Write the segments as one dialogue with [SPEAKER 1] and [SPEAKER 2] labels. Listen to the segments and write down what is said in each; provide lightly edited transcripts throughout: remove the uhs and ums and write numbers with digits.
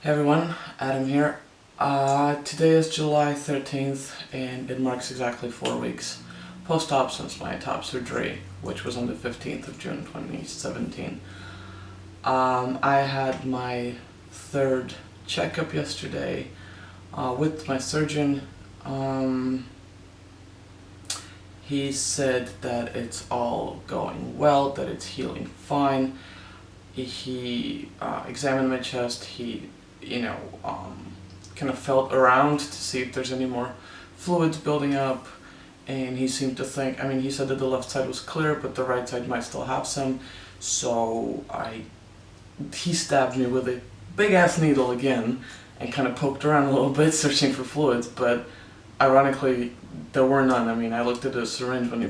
[SPEAKER 1] Hey everyone, Adam here. Today is July 13th and it marks exactly 4 weeks post-op since my top surgery, which was on the 15th of June 2017. I had my third checkup yesterday with my surgeon. He said that it's all going well, that it's healing fine. He examined my chest. He kind of felt around to see if there's any more fluids building up, and he seemed to think, he said that the left side was clear, but the right side might still have some, so he stabbed me with a big ass needle again, and kind of poked around a little bit searching for fluids, but ironically, there were none. I looked at the syringe when he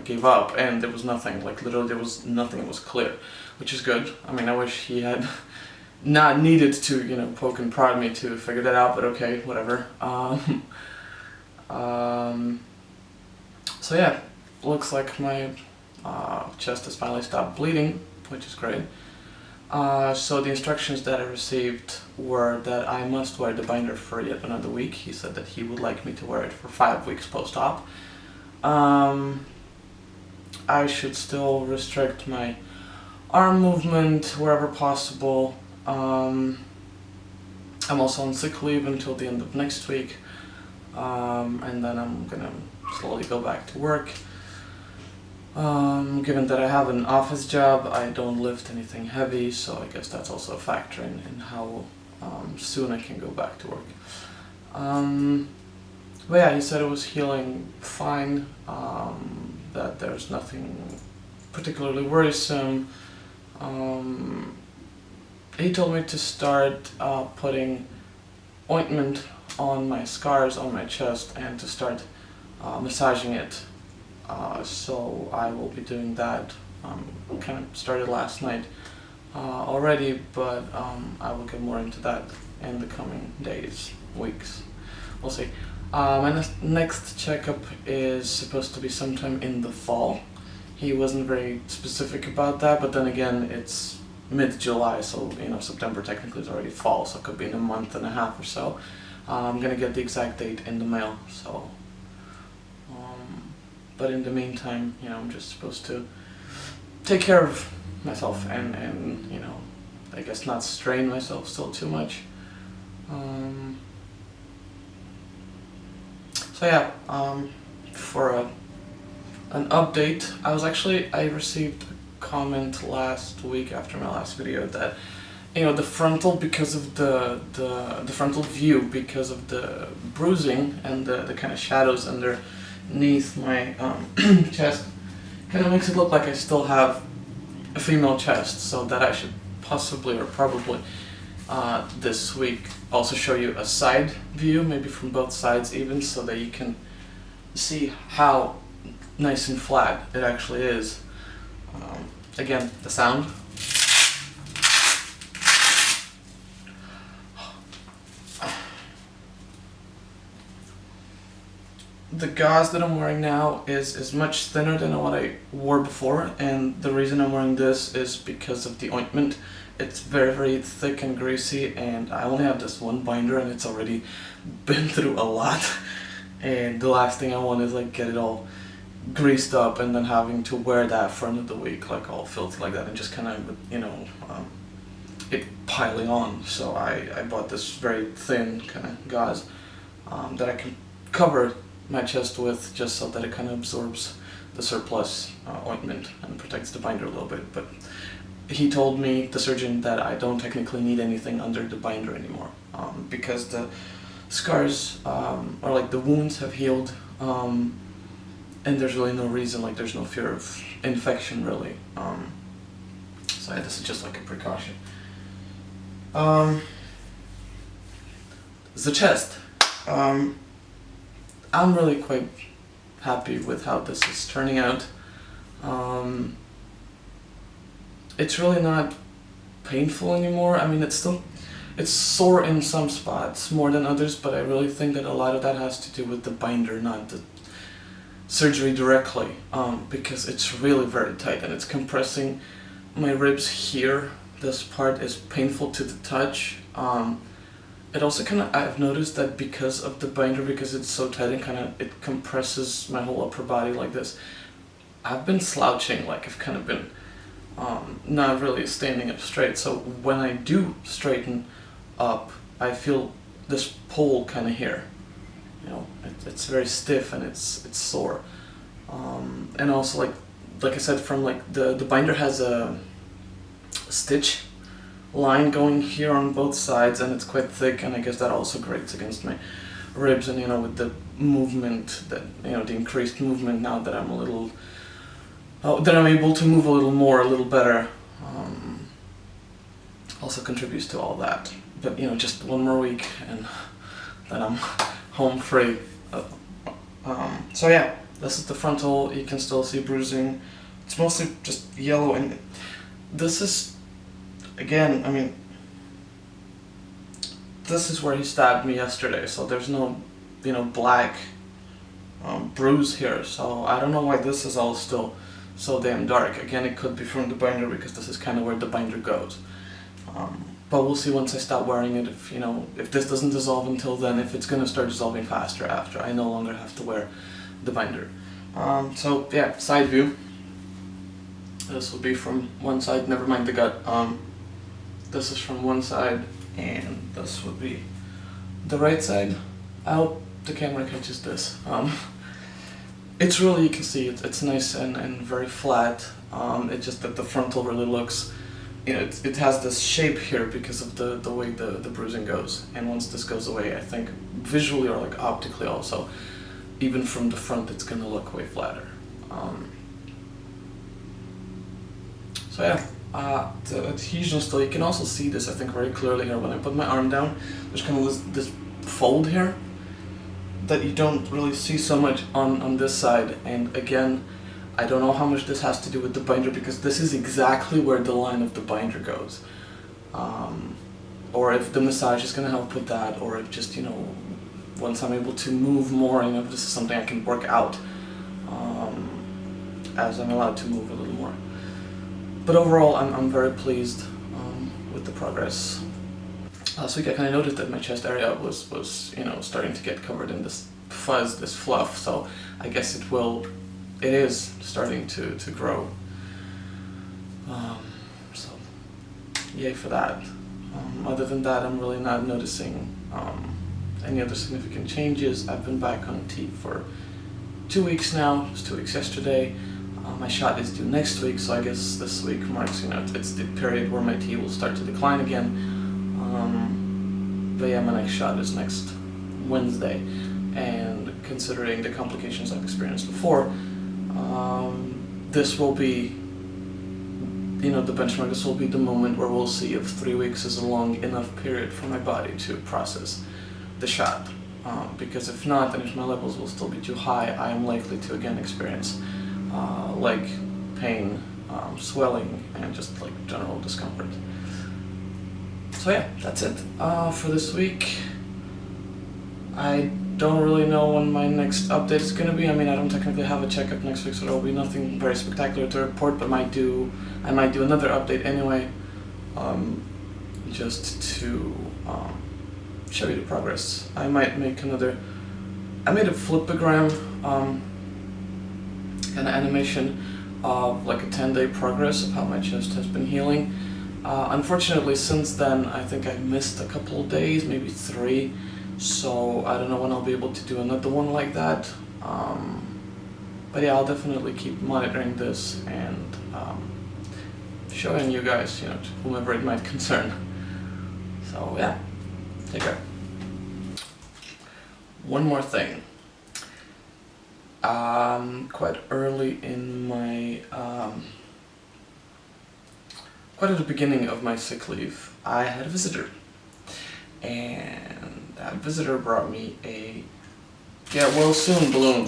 [SPEAKER 1] gave up, and there was nothing, literally there was nothing, it was clear, which is good. I wish he had not needed to, poke and prod me to figure that out, but okay, whatever. So yeah, looks like my chest has finally stopped bleeding, which is great. So the instructions that I received were that I must wear the binder for yet another week. He said that he would like me to wear it for 5 weeks post-op. I should still restrict my arm movement wherever possible. I'm also on sick leave until the end of next week, and then I'm gonna slowly go back to work. Given that I have an office job, I don't lift anything heavy, so I guess that's also a factor in how soon I can go back to work. But yeah, he said it was healing fine, that there's nothing particularly worrisome. He told me to start putting ointment on my scars on my chest and to start massaging it. So I will be doing that. Kind of started last night already, but I will get more into that in the coming days, weeks. We'll see. My next checkup is supposed to be sometime in the fall. He wasn't very specific about that, but then again, it's mid-July, so September technically is already fall, so it could be in a month and a half or so. I'm gonna get the exact date in the mail, so but in the meantime, I'm just supposed to take care of myself and I guess not strain myself still too much. So yeah, for an update, I received a comment last week after my last video that the frontal, because of the frontal view, because of the bruising and the kind of shadows underneath my chest, kind of makes it look like I still have a female chest, so that I should possibly or probably this week also show you a side view, maybe from both sides even, so that you can see how nice and flat it actually is. Again, the sound. The gauze that I'm wearing now is much thinner than what I wore before, and the reason I'm wearing this is because of the ointment. It's very, very thick and greasy, and I only have this one binder and it's already been through a lot, and the last thing I want is get it all greased up and then having to wear that for another week, all filthy like that, and just kind of it piling on. So I bought this very thin kind of gauze that I can cover my chest with, just so that it kind of absorbs the surplus ointment and protects the binder a little bit. But he told me, the surgeon, that I don't technically need anything under the binder anymore, because the scars or the wounds have healed, and there's really no reason, there's no fear of infection really. So yeah, this is just a precaution. The chest. I'm really quite happy with how this is turning out. It's really not painful anymore. It's sore in some spots more than others, but I really think that a lot of that has to do with the binder, not the surgery directly, because it's really very tight and it's compressing my ribs here. This part is painful to the touch, It also I've noticed that because of the binder, because it's so tight and it compresses my whole upper body like this, I've been slouching, like I've kind of been not really standing up straight. So when I do straighten up, I feel this pull kind of here. You know, it's very stiff and it's sore. And also like I said, from like the binder has a stitch line going here on both sides, and it's quite thick, and I guess that also grates against my ribs. And you know, with the movement, that the increased movement now that I'm that I'm able to move a little more, a little better, also contributes to all that. But just one more week and then I'm home free. So yeah, this is the frontal. You can still see bruising. It's mostly just yellow, and this is, again, I mean, this is where he stabbed me yesterday, so there's no, black bruise here, so I don't know why this is all still so damn dark. Again, it could be from the binder, because this is kind of where the binder goes. But we'll see once I stop wearing it, if this doesn't dissolve until then, if it's gonna start dissolving faster after I no longer have to wear the binder. So yeah, side view. This will be from one side, never mind the gut. This is from one side, and this would be the right side. I hope the camera catches this. It's really, you can see it's nice and very flat. It's just that the frontal really looks, it has this shape here because of the way the bruising goes. And once this goes away, I think visually or like optically also, even from the front, it's gonna look way flatter. So yeah, the adhesion still, you can also see this, I think, very clearly here when I put my arm down. There's kind of this fold here that you don't really see so much on this side. And again, I don't know how much this has to do with the binder, because this is exactly where the line of the binder goes. Or if the massage is going to help with that, or if just, once I'm able to move more, this is something I can work out as I'm allowed to move a little more. But overall, I'm very pleased with the progress. Last week I kind of noticed that my chest area was starting to get covered in this fuzz, this fluff, so I guess it is starting to grow. So yay for that. Other than that, I'm really not noticing any other significant changes. I've been back on T for 2 weeks now. It was 2 weeks yesterday. My shot is due next week, so I guess this week marks, it's the period where my T will start to decline again. But yeah, my next shot is next Wednesday, and considering the complications I've experienced before, this will be, the benchmark. This will be the moment where we'll see if 3 weeks is a long enough period for my body to process the shot. Because if not, and if my levels will still be too high, I am likely to again experience leg pain, swelling, and just like general discomfort. So yeah, that's it for this week. I don't really know when my next update is going to be. I mean, I don't technically have a checkup next week, so there will be nothing very spectacular to report, but I might do another update anyway, just to show you the progress. I might make I made a flipogram kind of animation of like a 10-day progress of how my chest has been healing. Unfortunately, since then, I think I've missed a couple of days, maybe 3, so I don't know when I'll be able to do another one like that. But yeah, I'll definitely keep monitoring this and showing you guys, to whomever it might concern. So yeah, take care. One more thing. Quite early in my, quite at the beginning of my sick leave, I had a visitor, and that visitor brought me a get well soon balloon.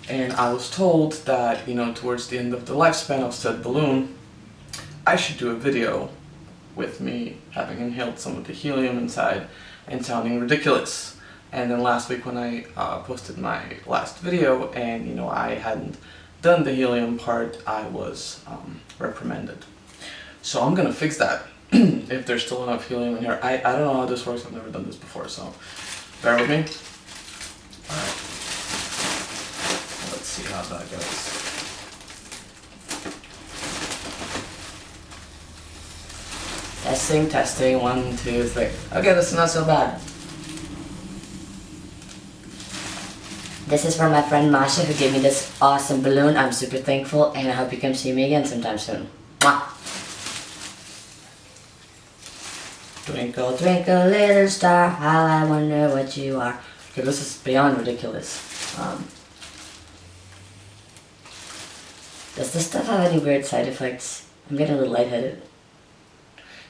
[SPEAKER 1] And I was told that, towards the end of the lifespan of said balloon, I should do a video with me having inhaled some of the helium inside and sounding ridiculous. And then last week when I posted my last video and, I hadn't done the helium part, I was reprimanded. So I'm gonna fix that. if there's still enough helium in here. I don't know how this works. I've never done this before, so bear with me. Alright. Let's see how that goes.
[SPEAKER 2] Testing, testing, 1, 2, 3. Okay, this is not so bad. This is from my friend Maša, who gave me this awesome balloon. I'm super thankful, and I hope you come see me again sometime soon. Mwah! Twinkle, twinkle, little star, how I wonder what you are. Okay, this is beyond ridiculous. Does this stuff have any weird side effects? I'm getting a little lightheaded.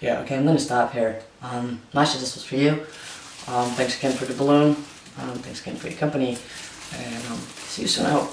[SPEAKER 2] Yeah, okay, I'm gonna stop here. Maša, this was for you. Thanks again for the balloon. Thanks again for your company. And see you soon, I hope.